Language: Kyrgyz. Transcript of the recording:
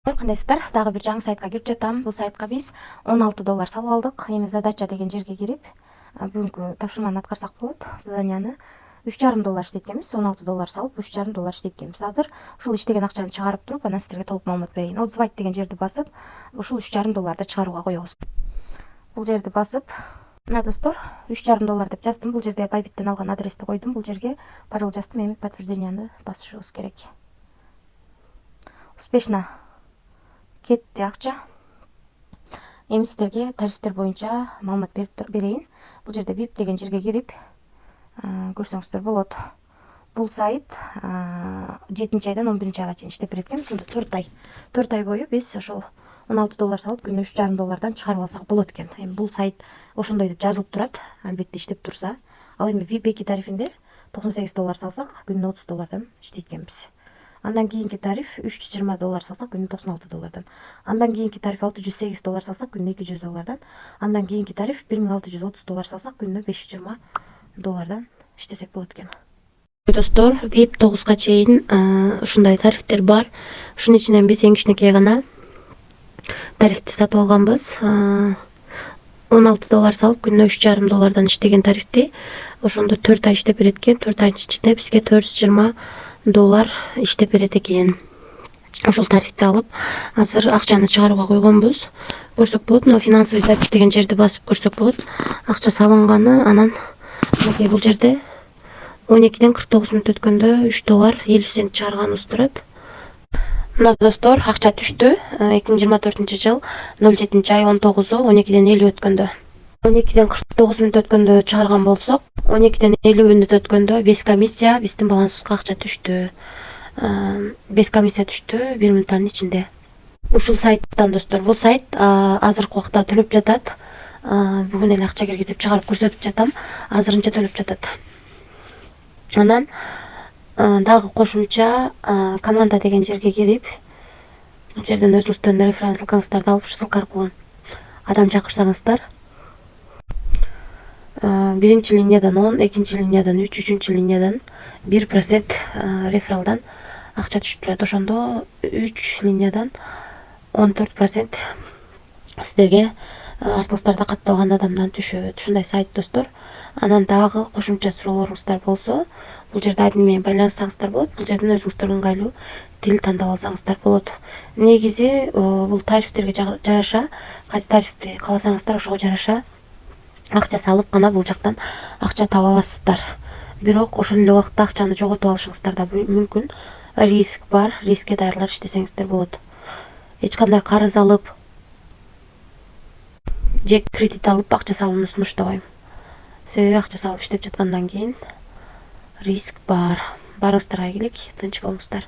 Кандайсыздар? Дагы бир жаңы сайтка кирип жатам. Бул сайтка биз $16 салып алдык. Эми задача деген жерге кирип, бүгүнкү тапшырманы аткарсак болот. Заданияны $3,5 иштеткенбиз. $16 салып, $3,5 иштеткенбиз. Азыр ушул иштеген акчаны чыгарып туруп, анан сиздерге толук маалымат берейин. Отзывать деген жерди басып, ушул $3,5 чыгарууга коебуз. Бул жерди басып, мына достор, $3,5 деп жаздым. Бул жерде Байбиттен алган адрести койдум. Бул жерге пароль жаздым. Эми подтвержденияны басышыбыз керек. Успешно кетти акча. Эми сиздерге тарифтер боюнча маалымат берейин. Бул жерде VIP деген жерге кирип көрсөңүздөр болот. Бул сайт 7-айдан 11-айга чейин иштеп берет экен. Ушунда 4 ай бою биз ошол $16 салып, күнүнө $3,5 чыгарып алсак болот экен. Эми бул сайт ошондой деп жазылып турат, албетте иштеп турса. Ал эми VIP 2 тарифинде $98 салсак, күнүнө $30 иштейт экенбиз. Андан кийинки тариф $320 салсак, күнүнө $96. Андан кийинки тариф $608 салсак, күнүнө $200. Андан кийинки тариф $1630 салсак, күнүнө $520 иштесек болот экен. Достор, VIP 9га чейин ушундай тарифтер бар. Ушунун ичинен биз эң кичинекей гана тарифти сатып алганбыз. $16 салып, күнүнө $3,5 иштеген тарифти ошондо 4 ай иштеп берет экен. 4 айдын ичинде бизге $420 иштеп берет экен. Ошол тарифти алып, азыр акчаны чыгарууга койгонбуз. Көрсөк болот, мына финансовый запись деген жерди басып көрсөк болот. Акча салынганы, анан бул жерде 12ден 49 мүнөт өткөндө $3.50 чыгарганыбыз турат. Мына достор, акча түштү. 2024-жыл 07-ай 19-у 12ден 50 өткөндө. 12ден 49 мүнөт өткөндө чыгарган болсок, 12ден 50 мүнөт өткөндө 5 комиссия биздин балансыбызга акча түштү. 5 комиссия түштү 1 мүнөттүн ичинде. Ушул сайттан достор, бул сайт азыркы убакта төлөп жатат. Бүгүн эле акча киргизип чыгарып көрсөтүп жатам. Азырынча төлөп жатат. Анан дагы кошумча команда деген жерге кирип, бул жерден өзүңүздөрдүн референс ссылкаңыздарды алып, ссылка аркылуу адам чакырсаңыздар, биринчи линиядан 10, экинчи линиядан 3, үчүнчү линиядан 1% рефералдан акча түшүп турат. Ошондо 3 линиядан 14% сиздерге артыңыздарда катталган адамдан түшөт. Ушундай сайт достор. Анан дагы кошумча суроолоруңуздар болсо, бул жерде админ менен байланыссаңыздар болот. Бул жерден өзүңүздөргө ыңгайлуу тил тандап алсаңыздар болот. Негизи бул тарифтерге жараша, кайсы тарифти кааласаңыздар ошого жараша акча салып гана бул жактан акча таба аласыздар. Бирок ошол эле убакта акчаны жоготуп алышыңыздар да мүмкүн. Риск бар, рискке даярлар иштесеңиздер болот. Эч кандай карыз алып же кредит алып акча салууну сунуштабайм. Себеби акча салып иштеп жаткандан кийин риск бар. Барыңыздарга келек, тынч болуңуздар.